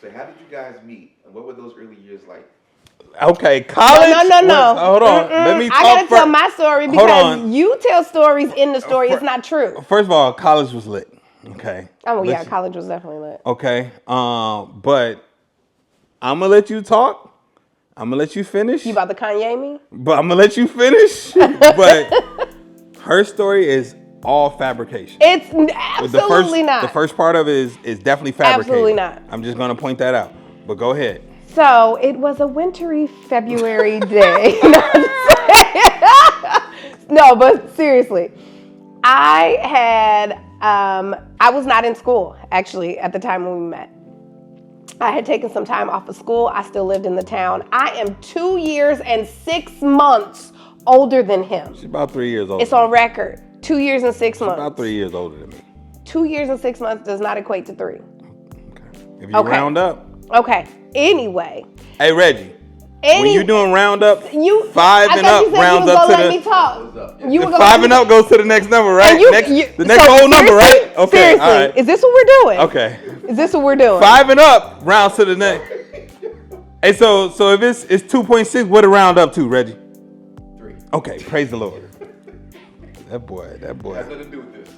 So how did you guys meet? And what were those early years like? Okay, college. No. Hold on. Let me talk. I gotta tell my story because you tell stories in the story. It's not true. First of all, college was lit. Okay. Oh yeah, college was definitely lit. Okay. But I'm gonna let you talk. I'm gonna let you finish. You about to Kanye me? But I'm gonna let you finish. But her story is all fabrication. It's absolutely not. The first part of it is definitely fabricated. Absolutely not. I'm just gonna point that out. But go ahead. So it was a wintry February day. No, but seriously, I was not in school actually at the time when we met. I had taken some time off of school. I still lived in the town. I am 2 years and 6 months older than him. She's about 3 years older. It's on record. 2 years and 6 months. About 3 years older than me. 2 years and 6 months does not equate to 3. Okay. If you round up. Okay. Anyway. Hey Reggie. When you doing roundup, 5 and up rounds up to the. Let me talk. You the 5 and up goes to the next number, right? The next whole number, right? Okay. Seriously, all right. Is this what we're doing? Okay. Is this what we're doing? 5 and up rounds to the next. Hey, so if it's 2.6, what to round up to, Reggie? 3. Okay, praise the Lord. That boy. Has nothing to do with this.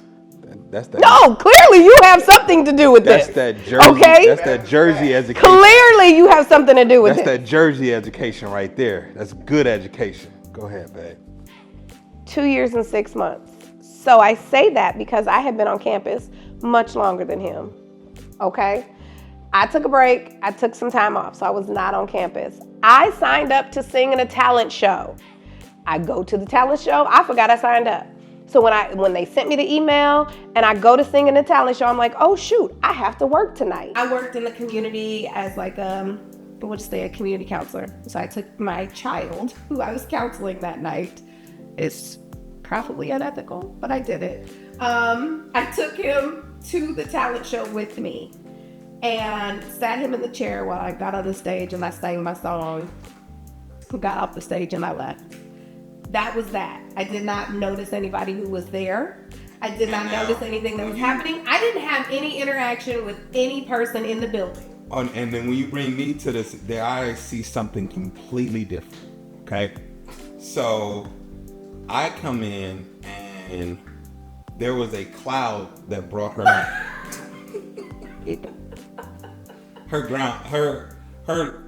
That's that. No, clearly you have something to do with this. That's that Jersey. Okay. That's that Jersey education. Clearly you have something to do with That's this. that Jersey education right there. That's good education. Go ahead, babe. 2 years and 6 months. So I say that because I had been on campus much longer than him. Okay. I took a break. I took some time off, so I was not on campus. I signed up to sing in a talent show. I go to the talent show. I forgot I signed up. So when they sent me the email and I go to sing in the talent show, I'm like, oh shoot, I have to work tonight. I worked in the community as like a community counselor. So I took my child, who I was counseling that night. It's probably unethical, but I did it. I took him to the talent show with me and sat him in the chair while I got on the stage and I sang my song, got off the stage and I left. That was that. I did not notice anybody who was there. I did not notice anything that was happening. I didn't have any interaction with any person in the building. And then when you bring me to this, there I see something completely different. Okay? So I come in and there was a cloud that brought her out.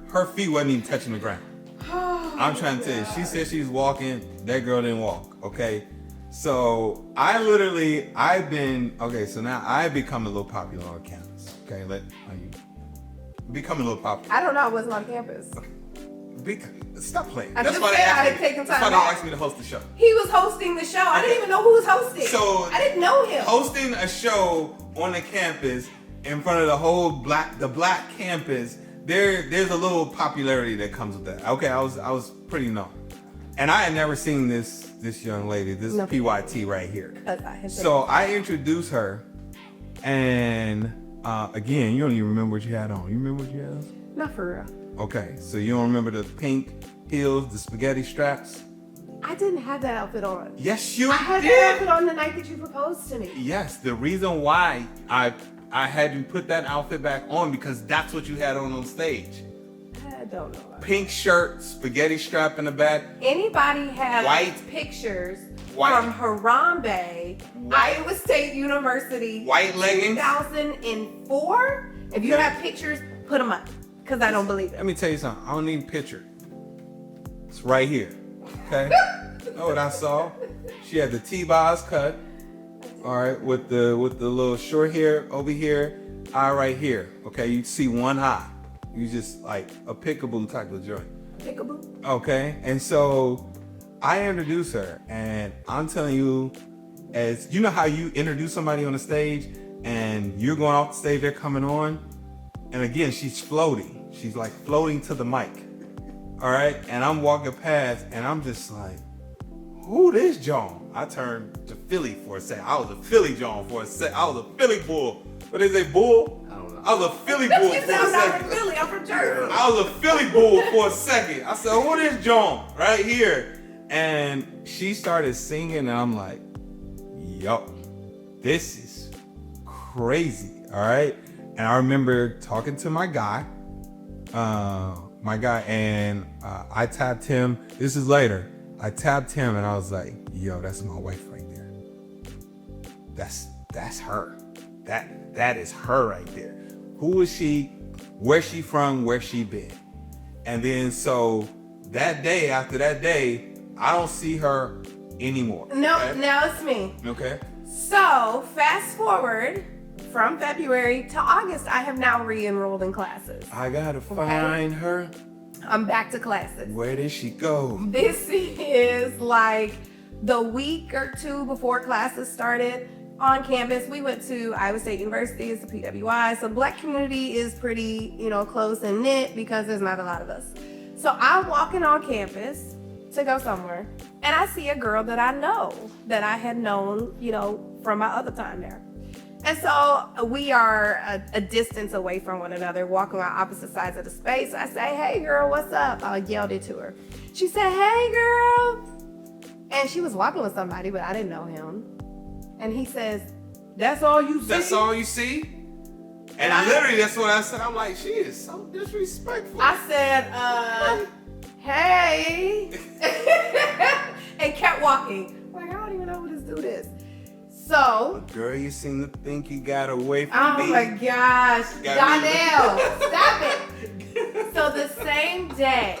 Her feet wasn't even touching the ground. I'm trying to tell you, she said she's walking, that girl didn't walk, okay? So so now I've become a little popular on campus, okay? Become a little popular. I don't know, I wasn't on campus. Stop playing. That's why they asked me to host the show. He was hosting the show. I didn't even know who was hosting. So I didn't know him. Hosting a show on the campus in front of the whole black campus, there's a little popularity that comes with that. Okay, I was pretty known. And I had never seen this young lady, this PYT right here. So I introduced her, and again, you don't even remember what you had on. You remember what you had on? Not for real. Okay, so you don't remember the pink heels, the spaghetti straps? I didn't have that outfit on. Yes, you did. I had that outfit on the night that you proposed to me. Yes, the reason why I had you put that outfit back on because that's what you had on stage. I don't know. Pink shirt, spaghetti strap in the back. Anybody have white pictures from Harambe, Iowa State University, white leggings, 2004? If you have pictures, put them up, because I don't believe it. Let me tell you something. I don't need a picture. It's right here. Okay? Know what I saw? She had the T-Boz cut. All right, with the little short hair over here, eye right here. Okay, you see one eye. You just like a pickable type of joint. Pickable? Okay, and so I introduced her, and I'm telling you, as you know how you introduce somebody on the stage, and you're going off the stage, they're coming on, and again, she's floating. She's like floating to the mic. All right, and I'm walking past, and I'm just like, who this John? I turned to Philly for a second. I was a Philly John for a second. I was a Philly bull. What is a bull? I don't know. I was a Philly bull for a second. I'm from Philly. I'm from Jersey. I was a Philly bull for a second. I said, who this John? Right here. And she started singing, and I'm like, yo, this is crazy. All right. And I remember talking to my guy, and I tapped him. This is later. I tapped him and I was like, yo, that's my wife right there. That's her. That is her right there. Who is she? Where's she from? Where's she been? And then so that day, after that day, I don't see her anymore. No, okay? now it's me. Okay. So fast forward from February to August, I have now re-enrolled in classes. I gotta find her. I'm back to classes. Where did she go? This is like the week or two before classes started on campus. We went to Iowa State University, it's a PWI. So Black community is pretty, close and knit because there's not a lot of us. So I'm walking on campus to go somewhere, and I see a girl that I know, that I had known, from my other time there. And so we are a distance away from one another, walking on opposite sides of the space. I say, hey girl, what's up? I yelled it to her. She said, hey girl. And she was walking with somebody, but I didn't know him. And he says, that's all you see? That's all you see? And literally, that's what I said. I'm like, she is so disrespectful. I said, hey. And kept walking. Like, I don't even know who this dude is. So. Girl, you seem to think you got away from me. Oh my gosh. Donnell, stop it. So the same day,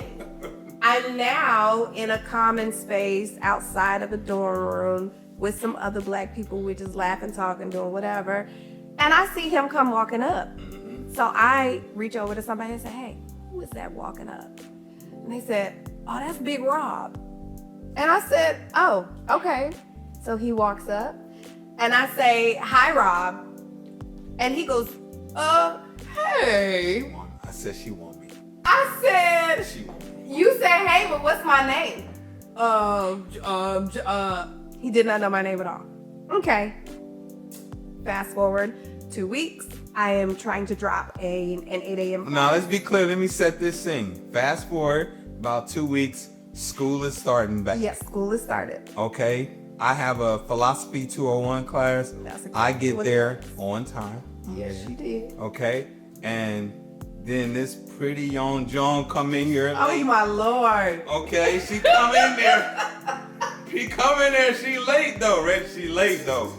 I'm now in a common space outside of a dorm room with some other Black people. We're just laughing, talking, doing whatever. And I see him come walking up. So I reach over to somebody and say, hey, who is that walking up? And they said, oh, that's Big Rob. And I said, oh, okay. So he walks up and I say, hi, Rob. And he goes, hey. I said she want me. I said, She want me. you said, hey, but what's my name? He did not know my name at all. Okay. Fast forward 2 weeks. I am trying to drop an 8 a.m. Now, let's be clear. Let me set this thing. Fast forward about 2 weeks. School is starting back. Yes, school has started. Okay. I have a philosophy 201 class. That's exactly I get what there it is. on time. Yes, you did. Okay. And then this pretty young Joan come in here Oh late. my Lord. Okay, she come in there. She come in there. She late though, Reg. She late though.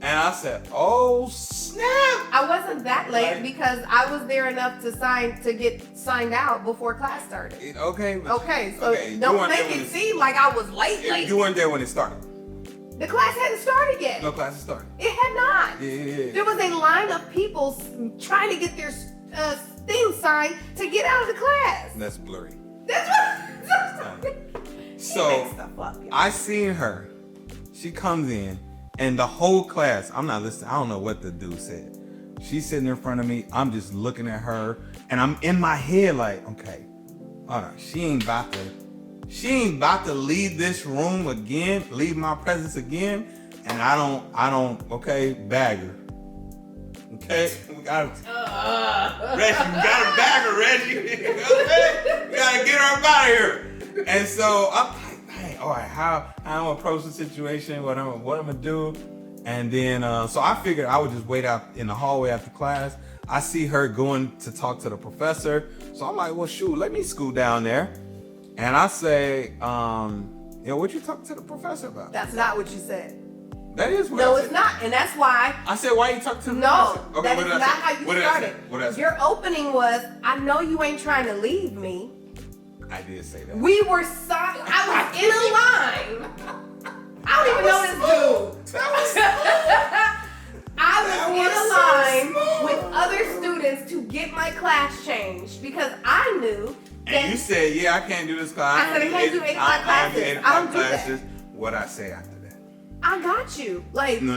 And I said, oh snap. I wasn't that late Right. because I was there enough to get signed out before class started. Okay. Okay, so Okay, you don't weren't make there it when seem like I was late. You weren't there when it started. The class hadn't started yet. No classes started. It had not. Yeah. There was a line of people trying to get their thing signed to get out of the class. That's blurry. That's what. So He makes stuff up, y'all. I seen her. She comes in, and the whole class. I'm not listening. I don't know what the dude said. She's sitting in front of me. I'm just looking at her, and I'm in my head like, okay, all right, she ain't about to leave this room again, leave my presence again, and I don't. Okay, bag her. Okay, we gotta. Reggie, we gotta bag her, Reggie. Okay, we gotta get her up out of here. And so I'm like, hey, all right, how I'm gonna approach the situation, what I'm gonna do. And then, so I figured I would just wait out in the hallway after class. I see her going to talk to the professor. So I'm like, well, shoot, let me scoot down there. And I say, what you talking to the professor about? That's not what you said. That is what No, I it's said. not, and that's why. I said, why you talking to the No, professor? that what is did I not say? how you What did I say? started. What did I say? Your opening was, I know you ain't trying to leave me. I did say that. We were I was in a line. I don't even know this dude. I was in a line with other students to get my class changed because I knew that. And you said, yeah, I can't do this class. I said, I can't do 8 o'clock classes. I don't do that. What'd I say after that? I got you. Like, No.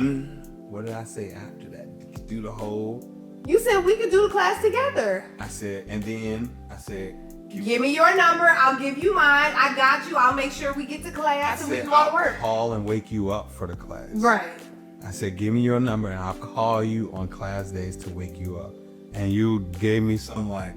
What did I say after that? Did you do the whole? you said we could do the class together. I said, and then I said, Give me your number. I'll give you mine. I got you. I'll make sure we get to class and we do all the work. Call and wake you up for the class. Right. I said, give me your number and I'll call you on class days to wake you up. And you gave me something like,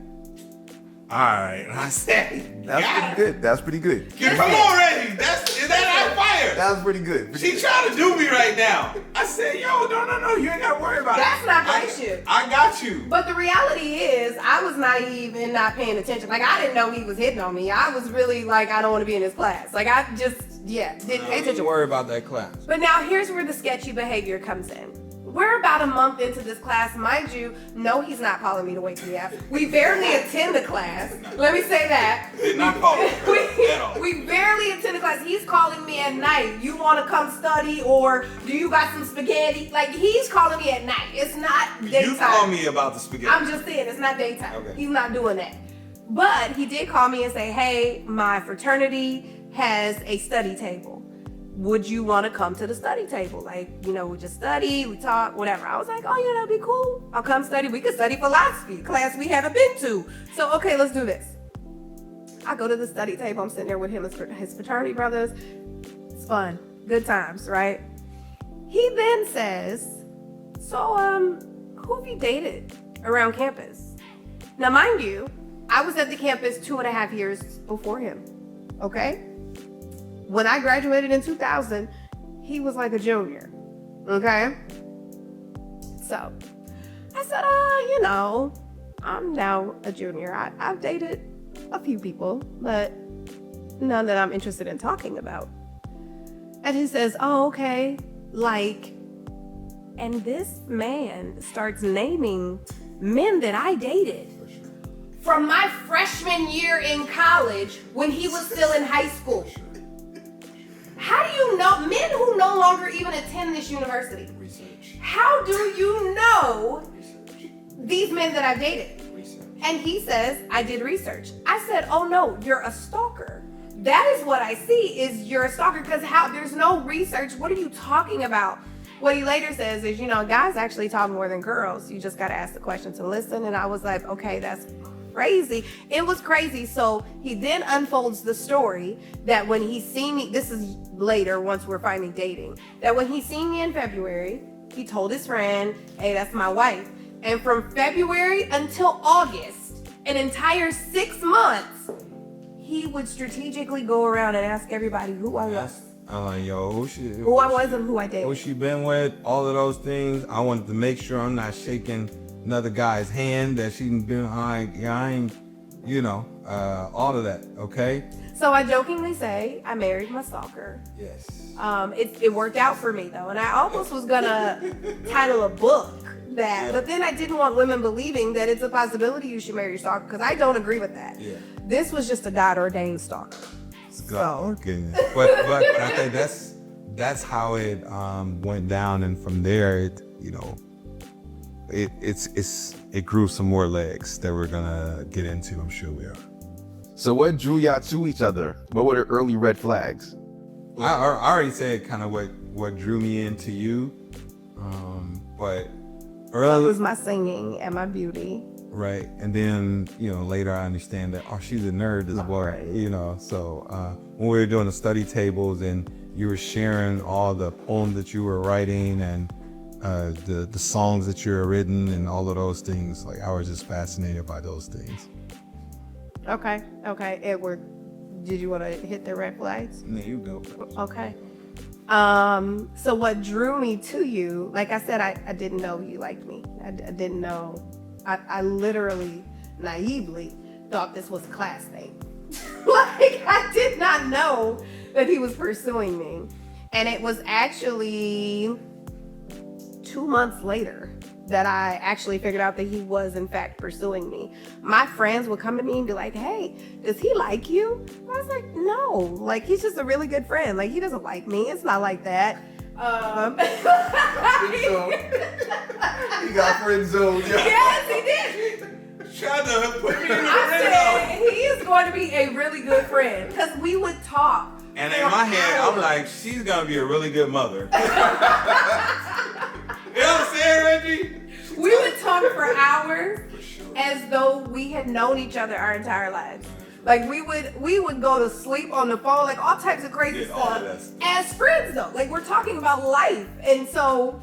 all right. And I said, That's pretty good. That's pretty good. come on, Reggie. Is that on fire? That was pretty good. She trying to do me right now. I said, yo, no, you ain't gotta worry about That's it. not the issue. I got you. But the reality is, I was naive and not paying attention. Like, I didn't know he was hitting on me. I was really like, I don't want to be in his class. Like, I just, didn't pay attention. Don't worry about that class. But now here's where the sketchy behavior comes in. We're about a month into this class. Mind you, no, he's not calling me to wake me up. We barely attend the class. Let me say that. Did not call me at all. We barely attend the class. He's calling me at night. You want to come study, or do you got some spaghetti? Like, he's calling me at night. It's not daytime. You call me about the spaghetti. I'm just saying, it's not daytime. Okay. He's not doing that. But he did call me and say, hey, my fraternity has a study table. Would you want to come to the study table? Like, you know, we just study, we talk, whatever. I was like, oh yeah, that'd be cool. I'll come study. We could study philosophy, class we haven't been to. So, okay, let's do this. I go to the study table. I'm sitting there with him, his fraternity brothers. It's fun. Good times, right? He then says, so, who have you dated around campus? Now, mind you, I was at the campus 2.5 years before him, okay? When I graduated in 2000, he was like a junior, okay? So, I said, you know, I'm now a junior. I've dated a few people, but none that I'm interested in talking about. And he says, oh, okay, like, and this man starts naming men that I dated from my freshman year in college when he was still in high school. How do you know men who no longer even attend this university? Research. How do you know Research. these men that I've dated? Research. And he says, I did research. I said, oh no, you're a stalker. That is what I see, is you're a stalker, because there's no research. What are you talking about? What he later says is, you know, guys actually talk more than girls. You just got to ask the questions and listen. And I was like, okay, that's crazy. It was crazy. So he then unfolds the story that when he seen me, this is later once we're finally dating, that when he seen me in February, he told his friend, hey, that's my wife. And from February until August, an entire 6 months, he would strategically go around and ask everybody who I was. I'm like, yo, Who I was and who I dated. who she been with, all of those things. I wanted to make sure I'm not shaking another guy's hand that she been like, yeah, I ain't, you know, all of that, okay? So I jokingly say I married my stalker. Yes. It worked out for me though, and I almost was gonna title a book that, but then I didn't want women believing that it's a possibility you should marry your stalker, because I don't agree with that. Yeah. This was just a God ordained stalker. So. Goodness. But I think that's how it went down, and from there, it, you know, it grew some more legs that we're gonna get into. I'm sure we are. So what drew y'all to each other? What were the early red flags? I already said kind of what drew me into you, but It early, was my singing and my beauty. right, and then, you know, later I understand that, oh, she's a nerd as well, Right. you know. So when we were doing the study tables and you were sharing all the poems that you were writing and the songs that you were written and all of those things, like, I was just fascinated by those things. Okay, Edward, did you want to hit the red flags? And then you go first. Okay. So what drew me to you, like I said, I didn't know you liked me. I didn't know. I literally, naively thought this was a class thing. Like, I did not know that he was pursuing me. And it was actually 2 months later that I actually figured out that he was in fact pursuing me. My friends would come to me and be like, hey, does he like you? I was like, no, like, he's just a really good friend. Like, he doesn't like me. It's not like that. He got friend zoned. Yes, he did. Trying to put me in the I said, he is going to be a really good friend, because we would talk. And in my head, I'm like, she's gonna be a really good mother. You know what I'm saying, Reggie? We would talk for hours as though we had known each other our entire lives. Like, we would go to sleep on the phone, like all types of crazy Yeah, all of that stuff. stuff. As friends though, like, we're talking about life. And so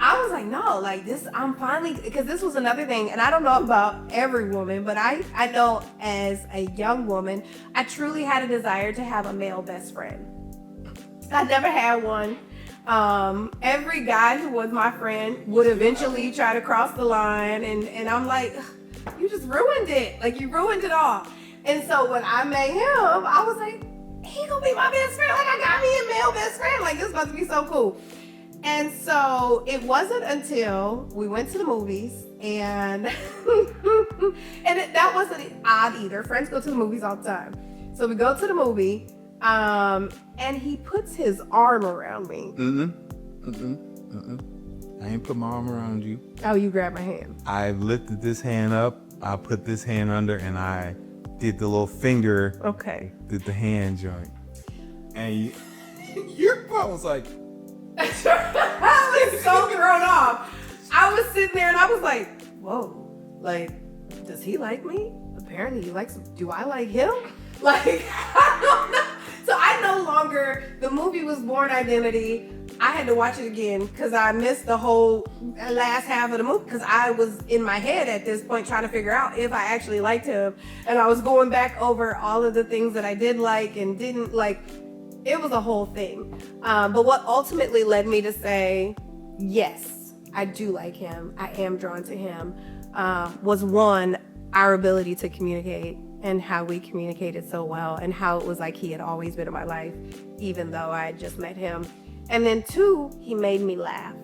I was like, no, like, this, I'm finally, because this was another thing, and I don't know about every woman, but I know as a young woman, I truly had a desire to have a male best friend. I never had one. Every guy who was my friend would eventually try to cross the line, and I'm like, you just ruined it. Like, you ruined it all. And so when I met him, I was like, he gonna be my best friend. Like, I got me a male best friend. Like, this is about to be so cool. And so it wasn't until we went to the movies, and that wasn't odd either. Friends go to the movies all the time. So we go to the movie, and he puts his arm around me. I ain't put my arm around you. Oh, you grabbed my hand. I lifted this hand up. I put this hand under, and I did the little finger. Okay. Did the hand joint. And your part was like, I was so thrown off. I was sitting there and I was like, whoa, like, does he like me? Apparently he likes, do I like him? Like, I don't know. So I no longer, the movie was Born Identity. I had to watch it again because I missed the whole last half of the movie because I was in my head at this point trying to figure out if I actually liked him. And I was going back over all of the things that I did like and didn't like. It was a whole thing. But what ultimately led me to say, yes, I do like him. I am drawn to him. Was one, our ability to communicate and how we communicated so well and how it was like he had always been in my life, even though I had just met him. And then two, he made me laugh.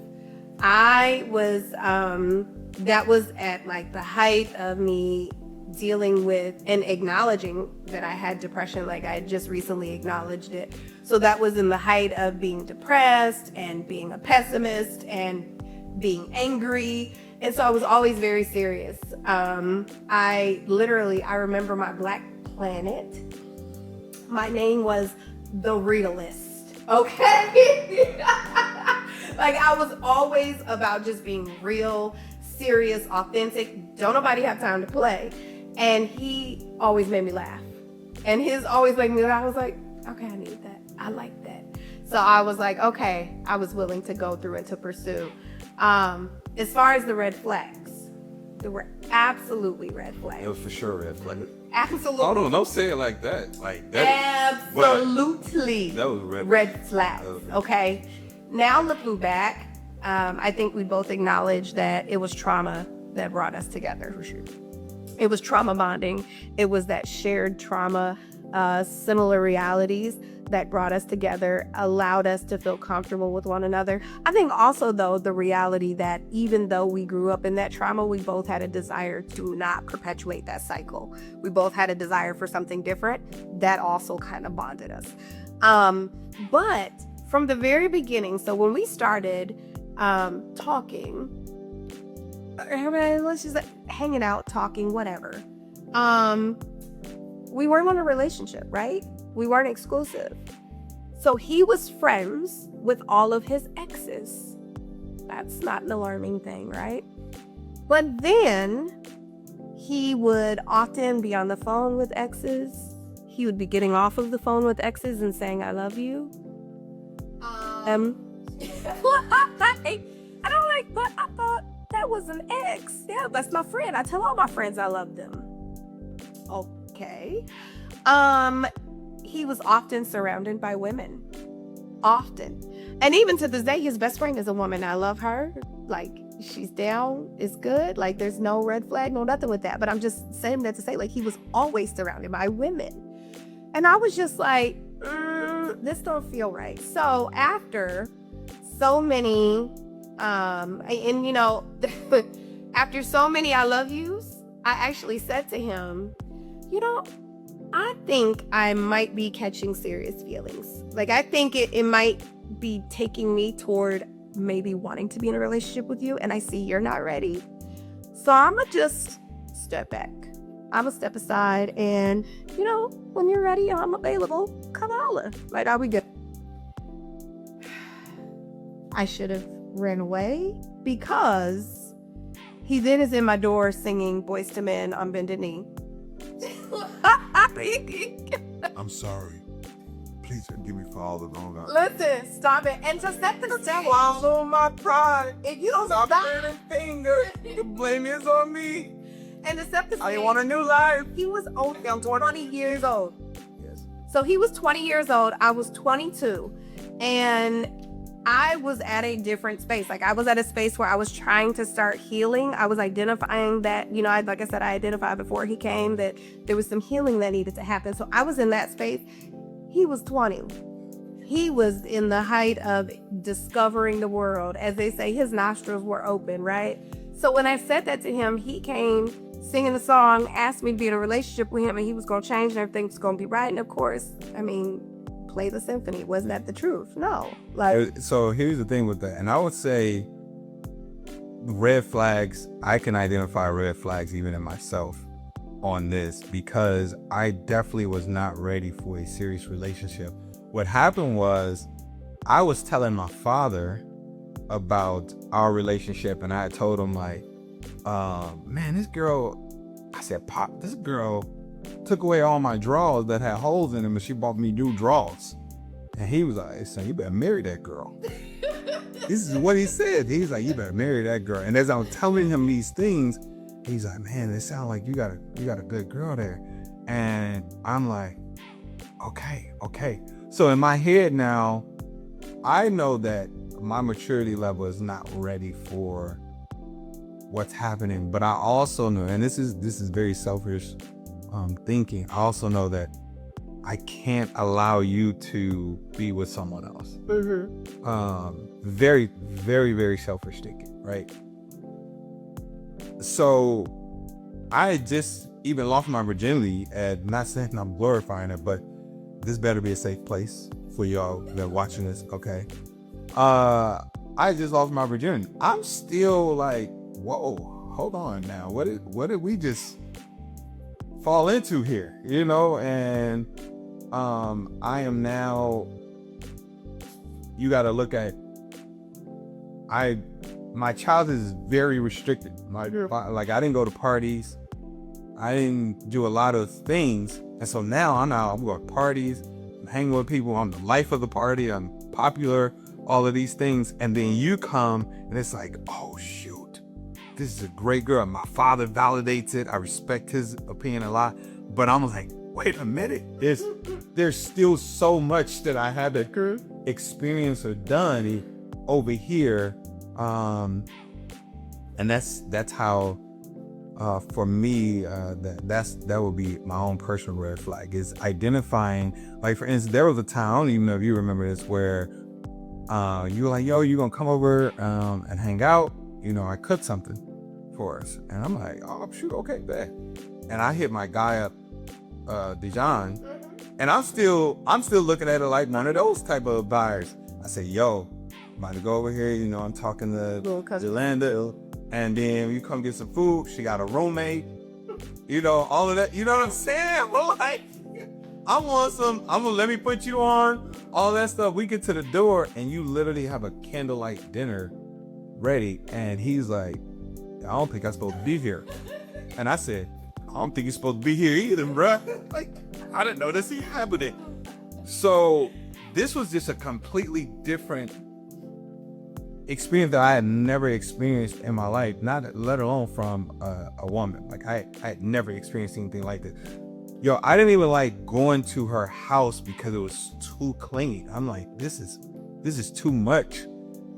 I was, that was at like the height of me dealing with and acknowledging that I had depression. Like, I had just recently acknowledged it. So that was in the height of being depressed and being a pessimist and being angry. And so I was always very serious. I remember my Black Planet. My name was The Realist. Okay? Like, I was always about just being real, serious, authentic. Don't nobody have time to play. And he always made me laugh. And his always made me laugh. I was like, okay, I need that. I like that. So I was like, okay, I was willing to go through and to pursue. As far as the red flags, there were absolutely red flags. it was for sure red flag. Absolutely. Oh no, don't say it like that. Like that. Absolutely. That was red flags. Okay. Now looking back, I think we both acknowledge that it was trauma that brought us together. For sure. It was trauma bonding. It was that shared trauma, similar realities that brought us together, allowed us to feel comfortable with one another. I think also, though, the reality that even though we grew up in that trauma, we both had a desire to not perpetuate that cycle. We both had a desire for something different. That also kind of bonded us. But from the very beginning, so when we started talking, let's just hanging out, talking, whatever. We weren't in a relationship, right? We weren't exclusive. So he was friends with all of his exes. That's not an alarming thing, right? But then he would often be on the phone with exes. He would be getting off of the phone with exes and saying, I love you. I don't like, but I thought that was an ex. Yeah, that's my friend. I tell all my friends I love them. Okay. He was often surrounded by women. Often. And even to this day, his best friend is a woman. I love her. Like, she's down. It's good. Like, there's no red flag, no nothing with that. But I'm just saying that to say, like, he was always surrounded by women. And I was just like, this don't feel right. So after so many, and you know, after so many I love yous, I actually said to him, you know, I think I might be catching serious feelings. Like, I think it might be taking me toward maybe wanting to be in a relationship with you, and I see you're not ready. So I'm gonna just step back. I'm gonna step aside, and you know, when you're ready, I'm available. Come holler. Like, are we good? I should have ran away because he then is in my door singing Boys to Men on Bended Knee. I'm sorry. Please forgive me for all the wrong I... Listen, stop it. And to set the stage. Swallow my pride. If you don't Stop stop, pointing fingers. The blame is on me. and to set the I stage, want a new life. he was only 20 years old. Yes. So he was 20 years old. I was 22. And I was at a different space. Like, I was at a space where I was trying to start healing. I was identifying that, like I said, I identified before he came that there was some healing that needed to happen. So I was in that space. He was 20. He was in the height of discovering the world. As they say, his nostrils were open, right? So when I said that to him, he came singing the song, asked me to be in a relationship with him, and he was going to change and everything was going to be right. And of course, play the symphony. Was that the truth? No. So here's the thing with that. And I would say red flags, I can identify red flags even in myself on this, because I definitely was not ready for a serious relationship. What happened was I was telling my father about our relationship, and I had told him like, man, this girl, I said, Pop, this girl took away all my drawers that had holes in them, and she bought me new drawers. And he was like, son, you better marry that girl. This is what he said. He's like, you better marry that girl. And as I'm telling him these things, he's like, man, it sounds like you got a good girl there. And I'm like, okay. So in my head now, I know that my maturity level is not ready for what's happening, but I also know, and this is very selfish thinking, I also know that I can't allow you to be with someone else. Very, very, very selfish thinking, right? So I just even lost my virginity, and not saying I'm glorifying it, but this better be a safe place for y'all that are watching this, okay? I just lost my virginity. I'm still like, whoa, hold on now. What did we just fall into here? And I am now, you got to look at, my childhood is very restricted. Like, I didn't go to parties. I didn't do a lot of things. And so now I'm going to parties, I'm hanging with people, I'm the life of the party, I'm popular, all of these things. And then you come and it's like, oh shoot, this is a great girl. My father validates it. I respect his opinion a lot. But I'm like, wait a minute. There's still so much that I had to experience or done over here. And that's how, for me, that would be my own personal red flag, is identifying. Like, for instance, there was a time, I don't even know if you remember this, where you were like, yo, you gonna come over and hang out? I cooked something for us. And I'm like, oh shoot, okay, bet. And I hit my guy up, Dijon, and I'm still looking at it like one of those type of buyers. I say, yo, I'm about to go over here, I'm talking to Julanda, and then you come get some food. She got a roommate, all of that. You know what I'm saying? Well, like, I want let me put you on, all that stuff. We get to the door and you literally have a candlelight dinner ready. And he's like, I don't think I'm supposed to be here. And I said, I don't think you're supposed to be here either, bruh. Like, I didn't know this even happening. So this was just a completely different experience that I had never experienced in my life, not let alone from a woman. Like, I had never experienced anything like this. Yo, I didn't even like going to her house because it was too clean. I'm like, this is too much.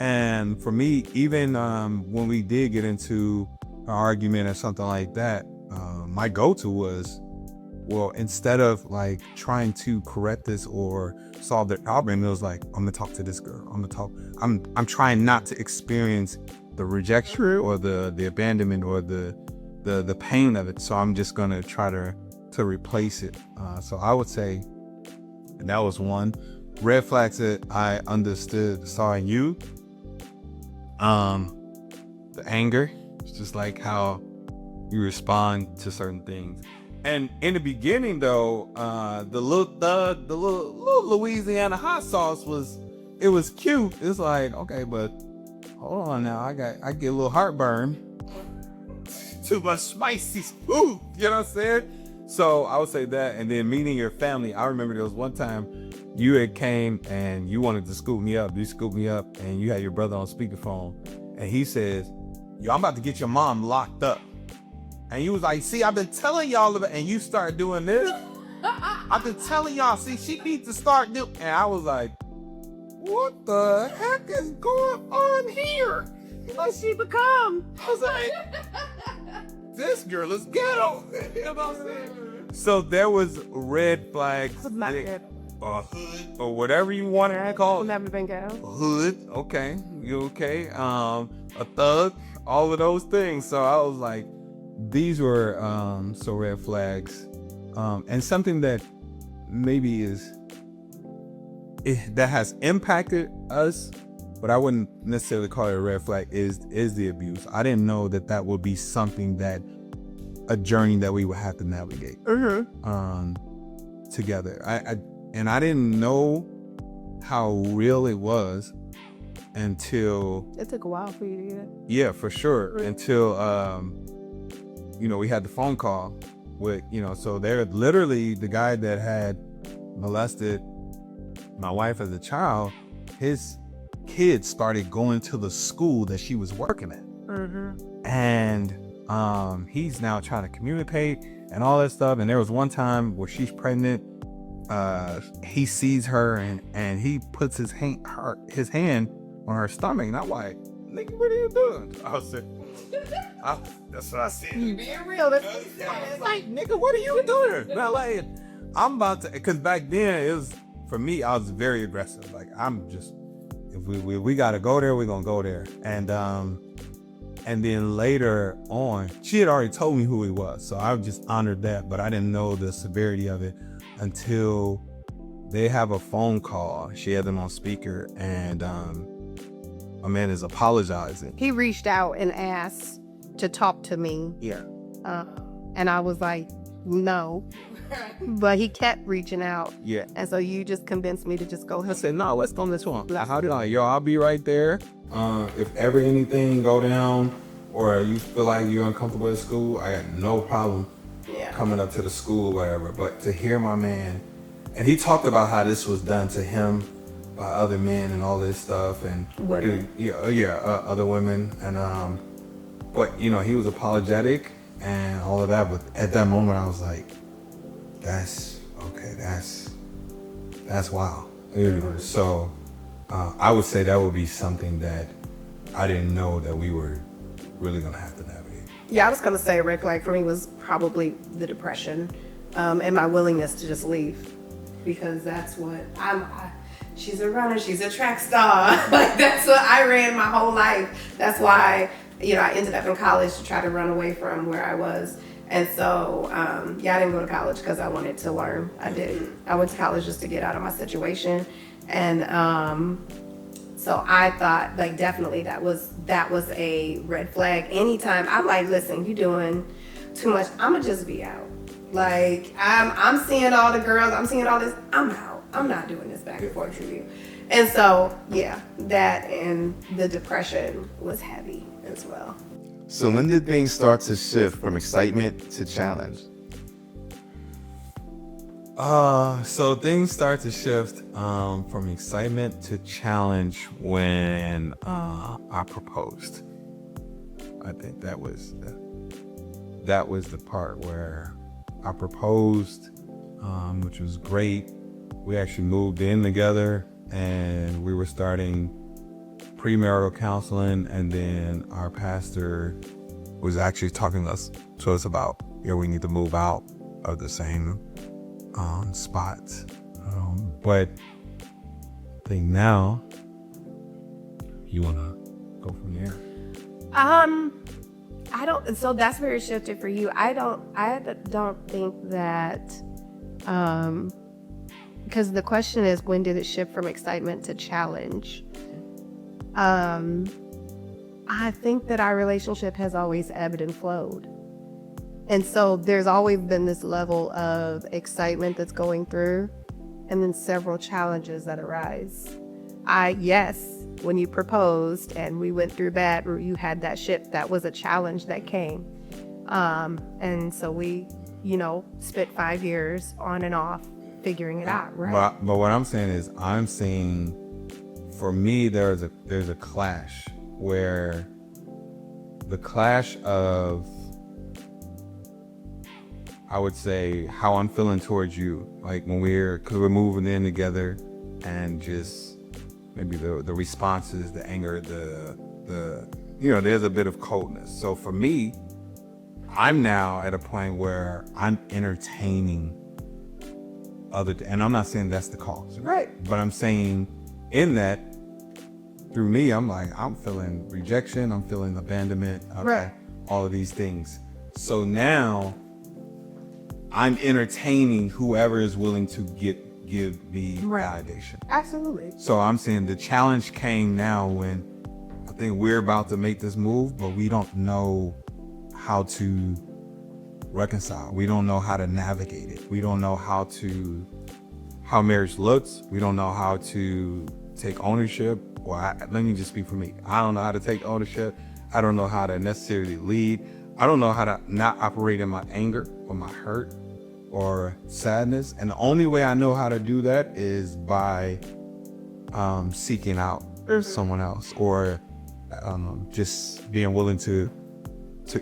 And for me, even when we did get into an argument or something like that, my go-to was, well, instead of like trying to correct this or solve the problem, it was like, I'm gonna talk to this girl. I'm trying not to experience the rejection or the abandonment or the pain of it. So I'm just gonna try to replace it. So I would say that was one. Red flags that I saw in you. The anger. It's just like how you respond to certain things. And in the beginning, though, the little Louisiana hot sauce was cute. It's like, okay, but hold on now, I get a little heartburn. Too much spicy food, you know what I'm saying? So I would say that. And then meeting your family, I remember there was one time you had came and you wanted to scoop me up. You scooped me up and you had your brother on speakerphone, and he says, yo, I'm about to get your mom locked up. And you was like, see, I've been telling y'all about, and you start doing this. I've been telling y'all, see, she needs to start doing. And I was like, what the heck is going on here? What's she become? I was like, this girl is ghetto. You know what I'm saying? So there was red flags, Not good. or hood, or whatever you want to call it. Never been ghetto. Hood, okay, you okay? A thug, all of those things. So I was like, these were so red flags, and something that maybe that has impacted us, but I wouldn't necessarily call it a red flag. Is the abuse? I didn't know that would be something a journey that we would have to navigate together. I didn't know how real it was until It took a while for you to get it. yeah, for sure. Until we had the phone call with so they're literally the guy that had molested my wife as a child. His kids started going to the school that she was working at, and he's now trying to communicate and all that stuff. And there was one time where she's pregnant. He sees her and he puts his hand on her stomach, and I'm like, nigga, what are you doing? I was that's what I said. You being real. That's It's like, nigga, what are you doing? And I'm about to, because back then it was, for me, I was very aggressive. Like, I'm just, if we gotta go there, we're gonna go there. And then later on, she had already told me who he was, so I just honored that, but I didn't know the severity of it until they have a phone call. She had them on speaker, and my man is apologizing. He reached out and asked to talk to me. Yeah. And I was like, no. But he kept reaching out. Yeah. And so you just convinced me to just go I ahead. said, no, let's go on this one. How did I? Yo, I'll be right there. If ever anything go down or you feel like you're uncomfortable at school, I got no problem coming up to the school or whatever. But to hear my man, and he talked about how this was done to him by other men and all this stuff, and Women. other women, and but he was apologetic and all of that. But at that moment, I was like, that's okay. That's wild. So I would say that would be something that I didn't know that we were really gonna have to navigate. Yeah, I was gonna say a red flag for me was probably the depression, and my willingness to just leave, because that's what she's a runner, she's a track star. Like, that's what I ran my whole life. That's why, I ended up in college to try to run away from where I was. And so, I didn't go to college because I wanted to learn. I didn't. I went to college just to get out of my situation. And so I thought, like, definitely that was a red flag. Anytime I'm like, listen, you doing too much, I'ma just be out. Like, I'm seeing all the girls, I'm seeing all this, I'm out. I'm not doing this back and forth with you. And so, yeah, that and the depression was heavy as well. So when did things start to shift from excitement to challenge? So things start to shift from excitement to challenge when I proposed. I think that was the part where I proposed, which was great. We actually moved in together, and we were starting premarital counseling, and then our pastor was actually talking to us about, we need to move out of the same spots. But I think now you want to go from there. I don't. So that's where it shifted for you. I don't think that. Because the question is, when did it shift from excitement to challenge? I think that our relationship has always ebbed and flowed. And so there's always been this level of excitement that's going through, and then several challenges that arise. When you proposed and we went through that, or you had that shift, that was a challenge that came. And so we, spent 5 years on and off figuring it out, right? But what I'm saying is, I'm seeing, for me, there's a clash where the clash of, I would say, how I'm feeling towards you, like when because we're moving in together, and just maybe the responses, the anger, the there's a bit of coldness. So for me, I'm now at a point where I'm entertaining and I'm not saying that's the cause, Right. but I'm saying in that, through me, I'm feeling rejection, I'm feeling abandonment, Right. all of these things. So now I'm entertaining whoever is willing to give me validation. Absolutely. So I'm saying the challenge came now when I think we're about to make this move, but we don't know how to reconcile. We don't know how to navigate it. We don't know how marriage looks. We don't know how to take ownership. Let me just speak for me. I don't know how to take ownership. I don't know how to necessarily lead. I don't know how to not operate in my anger or my hurt or sadness. And the only way I know how to do that is by seeking out someone else, or just being willing to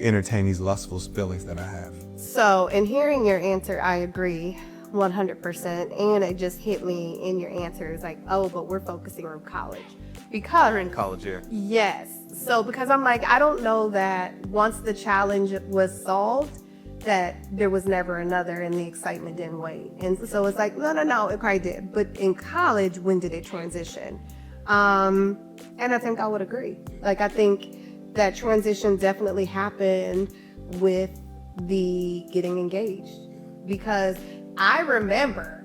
entertain these lustful feelings that I have. So, in hearing your answer, I agree 100%. And it just hit me in your answer. It's like, oh, but we're focusing on college. Because You're in college, yeah. yes. So, because I'm like, I don't know that once the challenge was solved, that there was never another and the excitement didn't wait. And so it's like, no, it probably did. But in college, when did it transition? And I think I would agree. Like, I think that transition definitely happened with the getting engaged, because I remember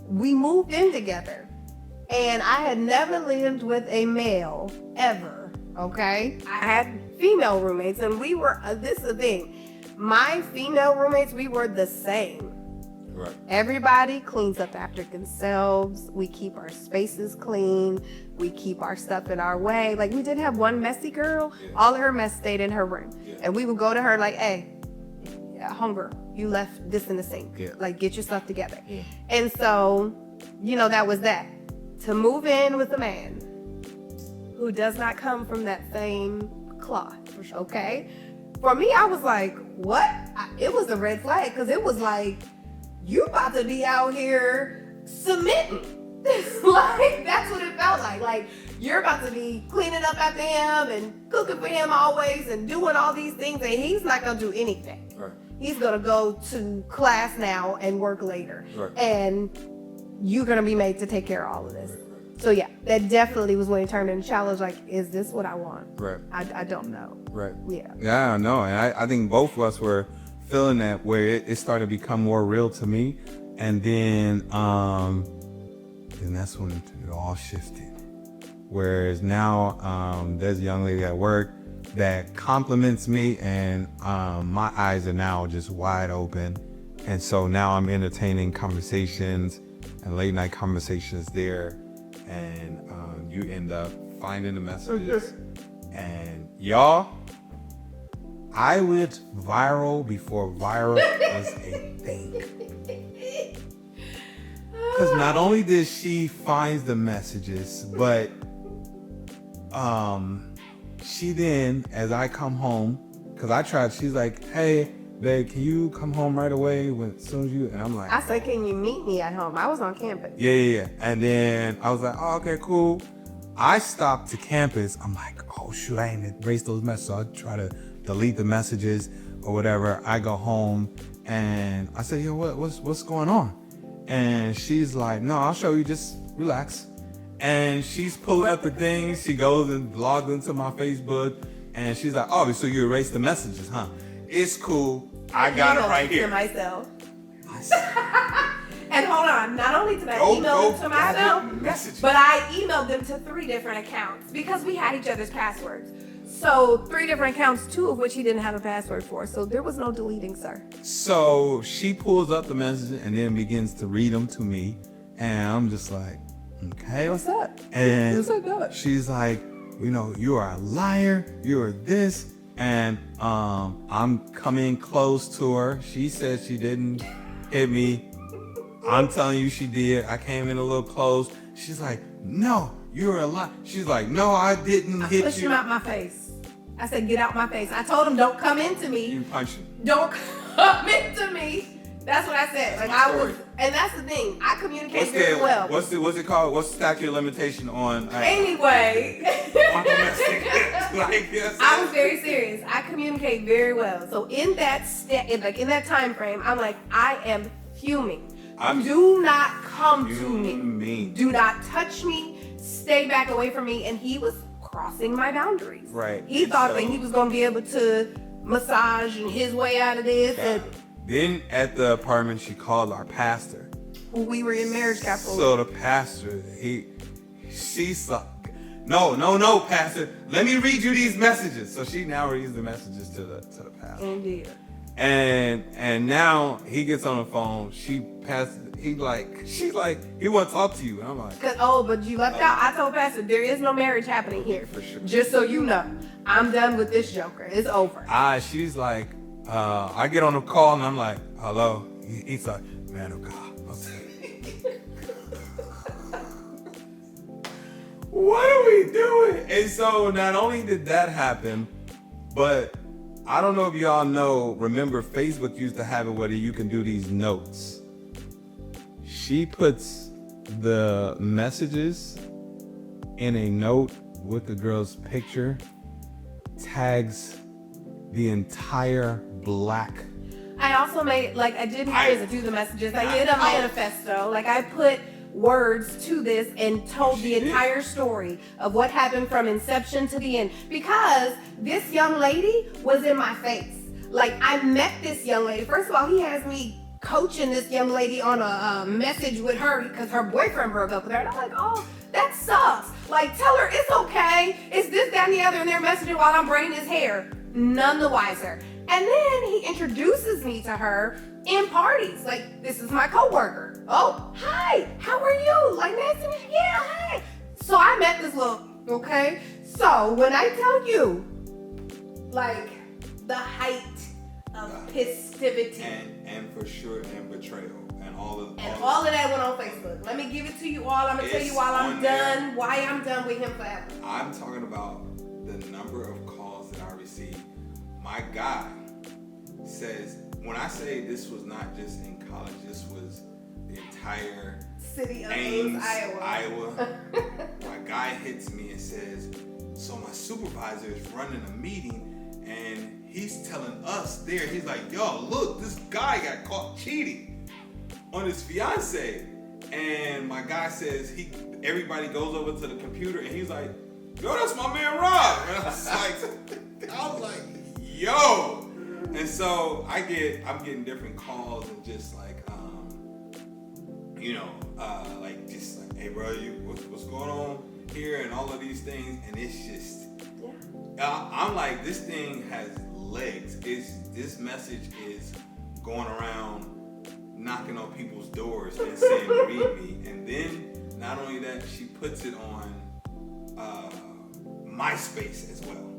we moved in together and I had never lived with a male ever. Okay. I had female roommates, and we were, this is the thing. My female roommates, we were the same. Right. Everybody cleans up after themselves. We keep our spaces clean. We keep our stuff in our way. Like, we did have one messy girl. Yeah. All of her mess stayed in her room. Yeah. And we would go to her like, hey, homegirl, you left this in the sink. Yeah. Like, get your stuff together. Yeah. And so, that was that. To move in with a man who does not come from that same cloth, okay? For me, I was like, what? It was a red flag, because it was like, you about to be out here submitting. Like, that's what it felt like. Like, you're about to be cleaning up after him and cooking for him always and doing all these things, and he's not going to do anything. Right. He's going to go to class now and work later. Right. And you're going to be made to take care of all of this. So yeah, that definitely was when it turned into a challenge. Like, is this what I want? Right. I don't know. Right. Yeah. Yeah, I know. And I think both of us were feeling that, where it started to become more real to me. And then that's when it all shifted. Whereas now there's a young lady at work that compliments me, and my eyes are now just wide open. And so now I'm entertaining conversations and late night conversations there. And you end up finding the messages. And y'all, I went viral before viral was a thing. Because not only did she find the messages, but she then, as I come home, because I tried, she's like, hey, babe, can you come home right away as soon as you, and I'm like, I said, can you meet me at home? I was on campus. Yeah. And then I was like, oh, okay, cool. I stopped to campus. I'm like, oh shoot, I ain't erased those messages. So I try to delete the messages or whatever. I go home and I said, yo, what's going on? And she's like, no, I'll show you, just relax. And she's pulling up the things. She goes and logs into my Facebook, and she's like, oh, so you erased the messages, huh? It's cool. I got it right here. To myself. And hold on, not only did I email them to myself, but I emailed them to 3 different accounts, because we had each other's passwords. So 3 different accounts, 2 of which he didn't have a password for. So there was no deleting, sir. So she pulls up the messages and then begins to read them to me. And I'm just like, okay. What's up? And What's up? She's like, you are a liar. You are this. And I'm coming close to her. She said she didn't hit me. I'm telling you she did. I came in a little close. She's like, no, you're a liar. She's like, no, I didn't hit you. I pushed him out my face. I said, get out my face. I told him, don't come into me. You punch him. Don't come into me. That's what I said. Like my I was, story. and that's the thing. I communicate very well. What's it called? What's the statute of limitation on? Anyway, on domestic? Like, yes. I was very serious. I communicate very well. So in that in that time frame, I'm like, I am fuming. Do not come to me. Do not touch me. Stay back away from me. And he was crossing my boundaries. Right. He thought that he was gonna be able to massage his way out of this. And then at the apartment, she called our pastor. we were in marriage couple. So the pastor, she saw. No, pastor. Let me read you these messages. So she now reads the messages to the pastor. Indeed. And now he gets on the phone. He want to talk to you. And I'm like, but you left out. I told Pastor there is no marriage happening here. For sure. Just so you know, I'm done with this joker. It's over. She's like, I get on the call and I'm like, hello. He's like, man of God. What are we doing? And so not only did that happen, but I don't know if y'all remember Facebook used to have it where you can do these notes. She puts the messages in a note with the girl's picture, tags the entire black. I also made, I didn't do the messages. I did a manifesto. I put words to this and told the entire story of what happened from inception to the end. Because this young lady was in my face. I met this young lady. First of all, he has me coaching this young lady on a message with her because her boyfriend broke up with her. And I'm like, oh, that sucks. Tell her it's okay. It's this, that, and the other. And they're messaging while I'm braiding his hair. None the wiser. And then he introduces me to her in parties. This is my coworker. Oh, hi, how are you? Nice to meet you. Yeah, hi. So I met this okay? So when I tell you, the height of festivity. And for sure, and betrayal. And all of that went on Facebook. Let me give it to you all. I'm going to tell you why I'm done with him forever. I'm talking about the number of calls that I received. My guy says, when I say this was not just in college, this was the entire city of Ames, Iowa. My guy hits me and says, so my supervisor is running a meeting and he's telling us there, he's like, yo, look, this guy got caught cheating on his fiance. And my guy says, everybody goes over to the computer and he's like, yo, that's my man Rob. And I was like, yo. And so I'm getting different calls and just hey bro, what's going on here and all of these things, and it's just, I'm like, this thing has legs. This message is going around knocking on people's doors and saying read me, and then not only that, she puts it on MySpace as well.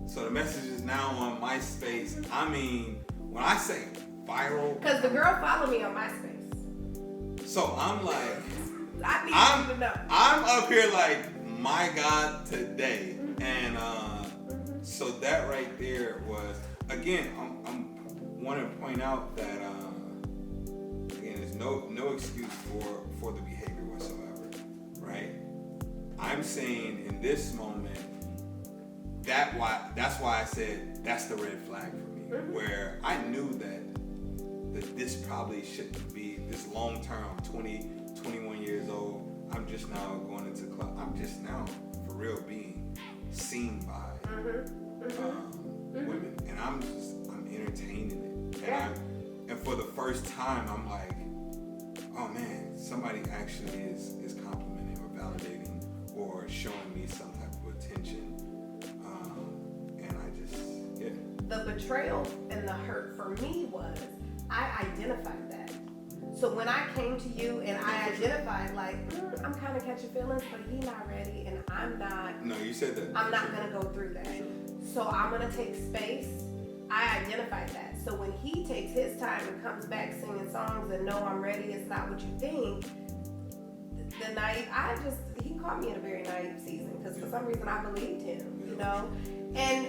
So the message is now on MySpace. I mean, when I say viral, because the girl followed me on MySpace. So I'm like, I need you to know. I'm up here like, my God, today. And so that right there was, again, I'm want to point out that again, there's no excuse for the behavior whatsoever, right? I'm saying in this moment, that's why I said that's the red flag for me, where I knew that this probably shouldn't be this long term. 21 years old. I'm just now going into club. I'm just now for real being seen by women, and I'm entertaining it, and for the first time I'm like, oh man, somebody actually is complimenting or validating or showing me some type of attention, and I just The betrayal and the hurt for me was I identified that. So when I came to you and I identified I'm kind of catching feelings, but he's not ready and I'm not. No, you said that. I'm not going to go through that. So I'm going to take space. I identified that. So when he takes his time and comes back singing songs and no, I'm ready, it's not what you think. The naive, he caught me in a very naive season because for some reason I believed him, And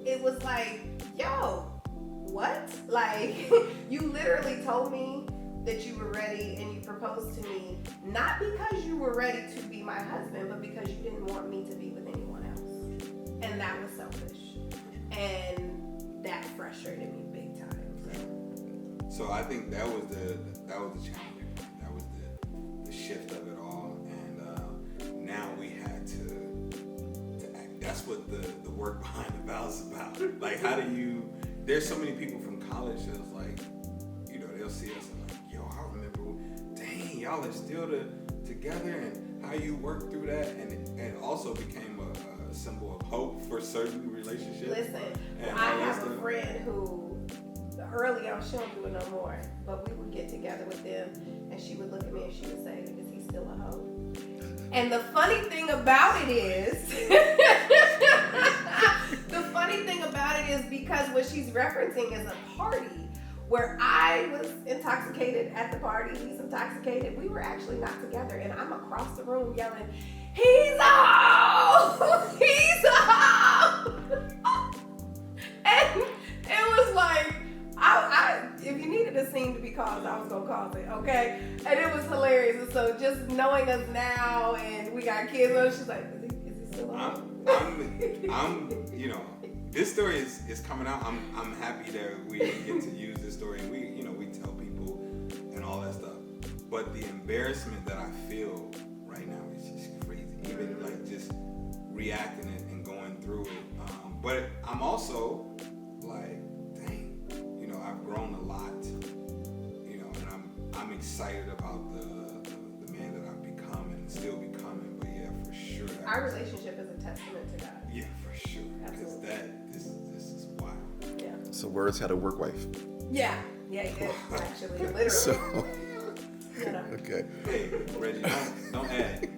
it was like, yo, what? Like, you literally told me that you were ready and you proposed to me, not because you were ready to be my husband, but because you didn't want me to be with anyone else. And that was selfish. And that frustrated me big time. So I think that was the challenging part. That was the shift of it all. And now we had to act. That's what the work behind the vows is about. Like, how do you, there's so many people from college that's like, you know, they'll see us and like, yo, I remember, dang, y'all are still together, and how you work through that, and it also became a symbol of hope for certain relationships. Listen, I have a friend who, early on, she don't do it no more, but we would get together with them, and she would look at me and she would say, is he still a hoe? And the funny thing about it is, because what she's referencing is a party where I was intoxicated at the party, he's intoxicated. We were actually not together, and I'm across the room yelling, he's a hoe! He's a hoe! And it was like, if you needed a scene to be caused, I was gonna cause it, okay? And it was hilarious. And so just knowing us now, and we got kids, and she's like, is he still on? I'm, you know, this story is coming out. I'm happy that we get to use this story, and we tell people and all that stuff. But the embarrassment that I feel right now is just crazy. Even like just reacting it and going through it. But I'm also like, dang, you know, I've grown a lot. You know, and I'm excited about the man that I've become and still becoming. But yeah, for sure. Our relationship is a testament to God. Yeah, for sure. Because this is wild. Yeah. So Words had a work wife. Yeah, he did, actually, literally. So, You know. okay. Hey, Reggie, don't add.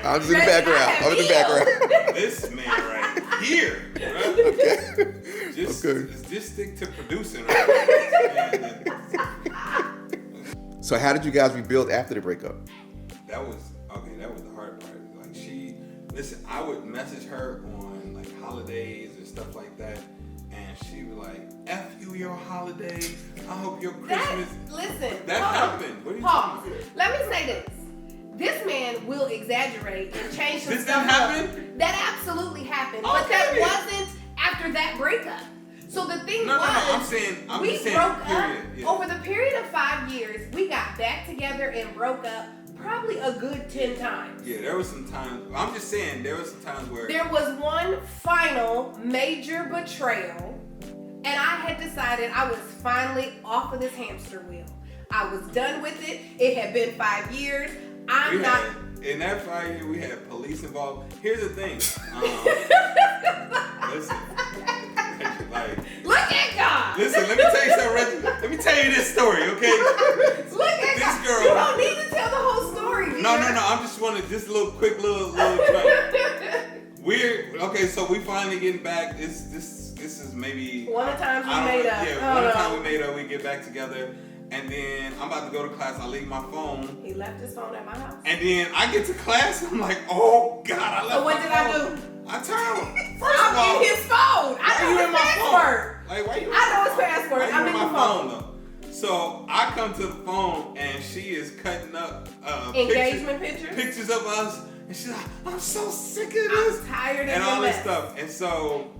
I'm just in the background. This man right here, bro. Okay. Just stick to producing. Right? So how did you guys rebuild after the breakup? That was the hard part. Like listen, I would message her on like holidays and stuff like that, and she was like, "F you, your holidays. I hope your Christmas." That happened. What are you talking about? Let me say this. This man will exaggerate and change some This stuff didn't happen? up. That absolutely happened, Okay. but that wasn't after that breakup. So the thing No, I'm just saying, broke up period. Yeah. over the period of 5 years. We got back together and broke up probably a good 10 times. Yeah, there was some times. I'm just saying, there was some times where There was one final major betrayal, and I had decided I was finally off of this hamster wheel. I was done with it. It had been 5 years. In that 5 years, we had police involved. Here's the thing. Listen, like, Look at God. listen. Let me tell you something, Reggie. Let me tell you this story, okay? Look at This God. girl- You don't need to tell the whole story. No. I'm just wanting just a little quick little joint. Okay. So we finally getting back. This is maybe One of the times we I don't made know, up. Yeah, one of the times we made up. We get back together, and then I'm about to go to class. I leave my phone. He left his phone at my house. And then I get to class, and I'm like, oh God, I left So what my did I phone. do? I turned him. First of all, I'm in his phone. I why know you his in my password. phone? Like, why you? I know his password. Why you I'm in in my the phone. though? So I come to the phone, and she is cutting up Engagement pictures? pictures of us, and she's like, I'm so sick of this. I'm tired of and your all this mess. stuff. And so,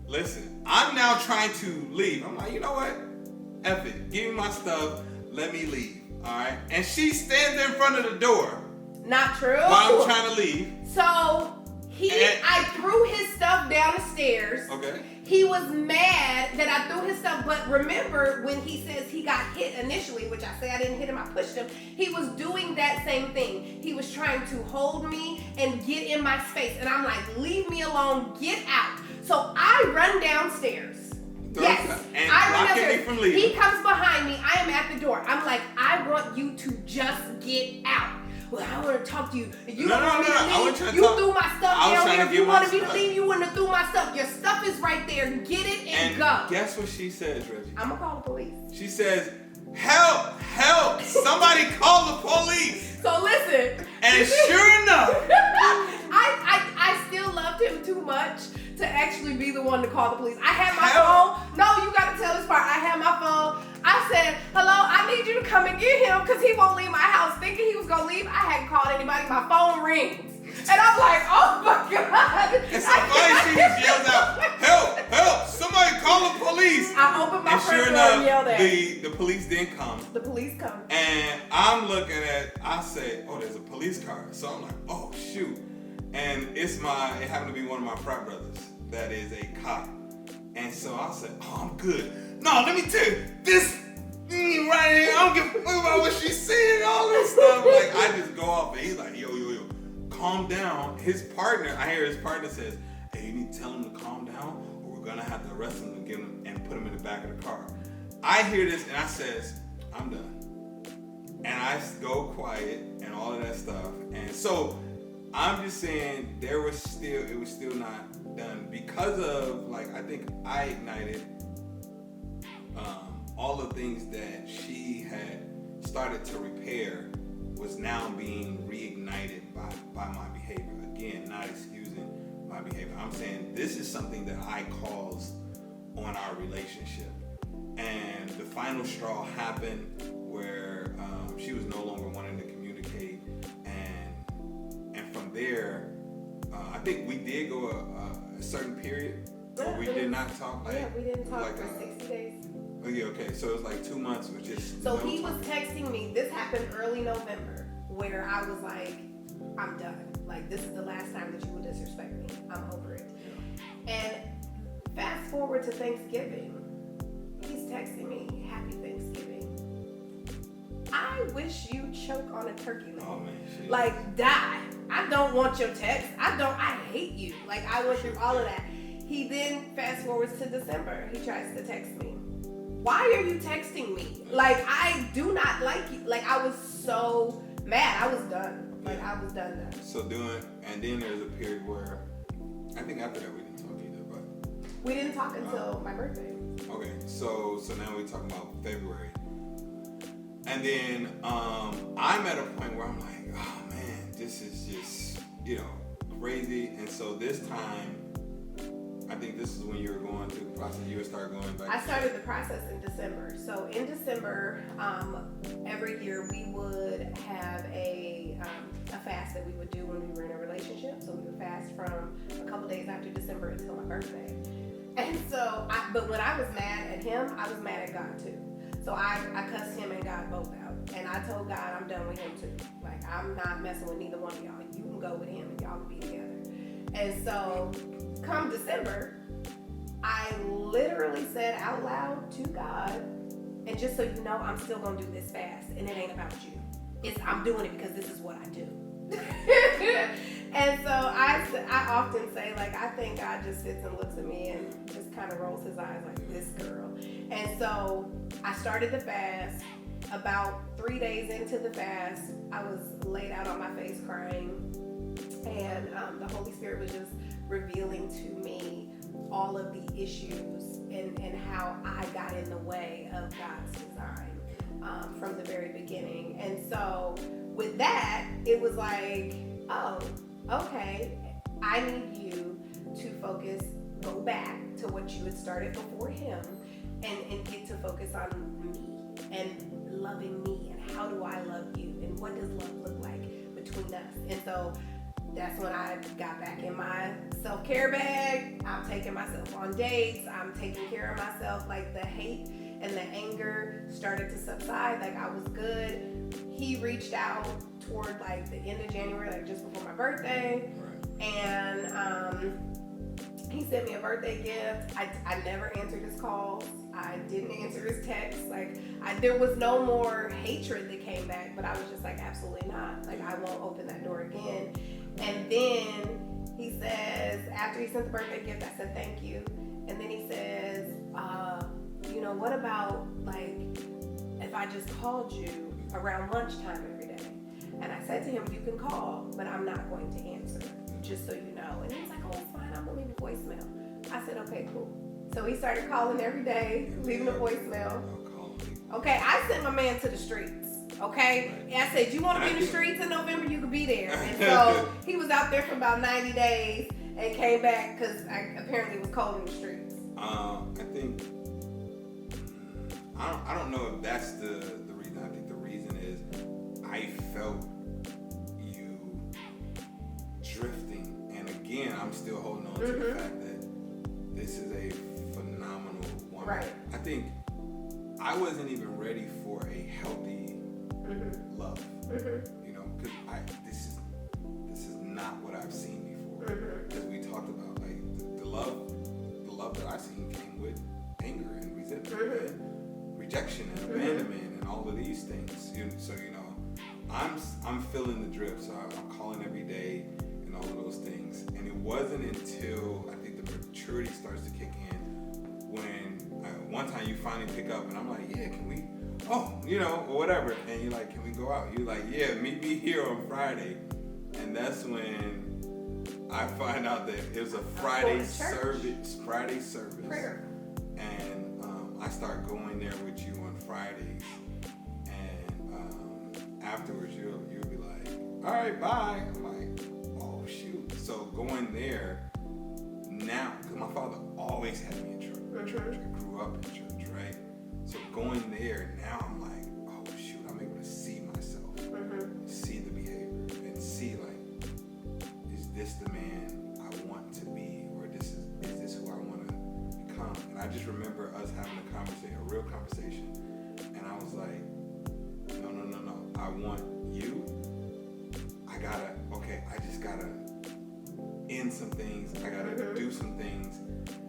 listen, I'm now trying to leave. I'm like, you know what? F it. Give me my stuff. Let me leave. All right. And she stands in front of the door Not true. while I'm trying to leave. So I threw his stuff down the stairs. Okay. He was mad that I threw his stuff, but remember when he says he got hit initially, which I say I didn't hit him, I pushed him, he was doing that same thing. He was trying to hold me and get in my space, and I'm like, leave me alone, get out. So I run downstairs. Yes, And I run blocking me downstairs. from leaving. He comes behind me, I am at the door. I'm like, I want you to just get out. Well, I want to talk to you. You No, don't want me to I wasn't leave. trying to You talk. threw my stuff I was down trying there. to If you get my wanted me to stuff. leave, you wouldn't have threw my stuff. Your stuff is right there. Get it and go. Guess what she says, Reggie? I'm going to call the police. She says, help, help, somebody call the police. So listen. And sure enough, I still loved him too much to actually actually be the one to call the police. I had my phone. No, you gotta tell this part. I had my phone. I said, hello, I need you to come and get him because he won't leave my house. Thinking he was gonna leave, I hadn't called anybody. My phone rings. And I'm like, oh my God. And so finally she just yells out, help, help, somebody call the police. I opened my front door and yelled at the police didn't come. The police come. And I'm looking at, I said, oh, there's a police car. So I'm like, oh, shoot. And it happened to be one of my frat brothers that is a cop. And so I said, oh, I'm good. No, let me tell you, this right here, I don't give a fuck about what she's saying, all this stuff. Like, I just go off and he's like, yo, calm down. His partner, I hear his partner says, hey, you need to tell him to calm down or we're gonna have to arrest him and get him and put him in the back of the car. I hear this and I says, I'm done. And I go quiet and all of that stuff. And so I'm just saying it was still not done because of, like, I think I ignited all the things that she had started to repair was now being reignited by my behavior. Again, not excusing my behavior. I'm saying this is something that I caused on our relationship. And the final straw happened where she was no longer wanting to communicate. And from there, I think we did go a certain period where we did not talk. Yeah, we didn't talk for 60 days. Oh yeah, okay. So it was like 2 months, which is so he was texting me. This happened early November, where I was like, I'm done. Like, this is the last time that you will disrespect me. I'm over it. And fast forward to Thanksgiving, he's texting me, happy Thanksgiving. I wish you choke on a turkey leg. Oh man, shit. Like, die. I don't want your text. I hate you. Like, I went through all of that. He then fast forwards to December. He tries to text me. Why are you texting me? Like, I do not like you. Like, I was so mad. I was done. Like, I was done. So and then there's a period where, I think after that we didn't talk either, but. We didn't talk until my birthday. Okay, so now we're talking about February. And then I'm at a point where I'm like, oh man, this is just, crazy. And so this time, I think this is when you were going through the process. You would start going back. I started the process in December. So in December, every year we would have a fast that we would do when we were in a relationship. So we would fast from a couple days after December until my birthday. And so, but when I was mad at him, I was mad at God too. So I cussed him and God both out. And I told God I'm done with him too. Like, I'm not messing with neither one of y'all. You can go with him and y'all can be together. And so come December, I literally said out loud to God, and just so you know, I'm still gonna do this fast, and it ain't about you. I'm doing it because this is what I do. And so I often say, like, I think God just sits and looks at me and just kind of rolls his eyes like, this girl. And so I started the fast. About 3 days into the fast, I was laid out on my face crying. And the Holy Spirit was just revealing to me all of the issues and how I got in the way of God's design from the very beginning. And so with that, it was like, oh, okay, I need you to go back to what you had started before him and get to focus on me and loving me and how do I love you and what does love look like between us. And so that's when I got back in my self-care bag. I'm taking myself on dates. I'm taking care of myself. Like, the hate and the anger started to subside. Like, I was good. He reached out toward like the end of January, like just before my birthday. Right. And he sent me a birthday gift. I never answered his calls. I didn't answer his texts. Like, there was no more hatred that came back, but I was just like, absolutely not. Like, I won't open that door again. And then he says, after he sent the birthday gift, I said, thank you. And then he says, what about, like, if I just called you around lunchtime every day? And I said to him, you can call, but I'm not going to answer, just so you know. And he was like, oh, it's fine, I'm gonna leave a voicemail. I said, okay, cool. So he started calling every day, leaving a voicemail. Okay, I sent my man to the streets. Okay? And I said, you want to be in the streets in November? You could be there. And so he was out there for about 90 days and came back because apparently it was cold in the streets. I don't know if that's the reason. I think the reason is I felt you drifting. And again, I'm still holding on to the fact that this is a phenomenal woman. Right. I think I wasn't even ready for a healthy love. You know, because this is not what I've seen before. Because we talked about like the love that I've seen came with anger and resentment, and rejection and abandonment, and all of these things. So you know, I'm feeling the drift. So I'm calling every day and all of those things. And it wasn't until I think the maturity starts to kick in when one time you finally pick up and I'm like, yeah, can we? Oh, you know, or whatever. And you're like, can we go out? You're like, yeah, meet me here on Friday. And that's when I find out that it was a Friday service. Prayer. And I start going there with you on Fridays. And afterwards, you'll be like, all right, bye. I'm like, oh, shoot. So going there now, because my father always had me in church. I grew up in church, right? So going there, now I'm like, oh, shoot, I'm able to see myself, see the behavior, and see, like, is this the man I want to be, or is this who I want to become? And I just remember us having a real conversation, and I was like, no, I want you. I just gotta end some things, I gotta do some things,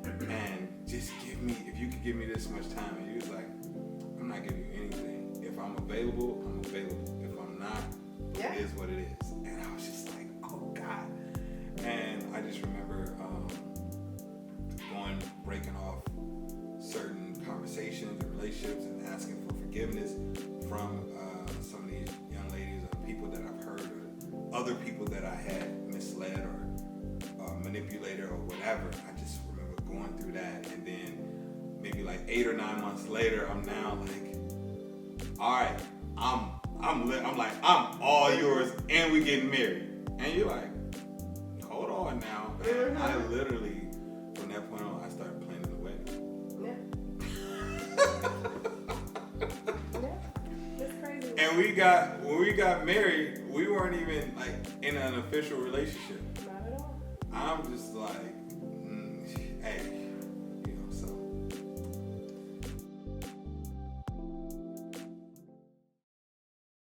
and just if you could give me this much time. And he was like, I'm not giving you anything. If I'm available, I'm available. If I'm not, it is what it is. And I was just like, oh God. And I just remember breaking off certain conversations and relationships and asking for forgiveness from some of these young ladies or people that I've heard, or other people that I had misled or manipulated or whatever. I just remember going through that, and then maybe like 8 or 9 months later, I'm now like, all right, I'm like, I'm all yours, and we getting married. And you're like, hold on now. And I literally, from that point on, I started planning the wedding. That's crazy. And when we got married, we weren't even like in an official relationship. Not at all. I'm just like, hey,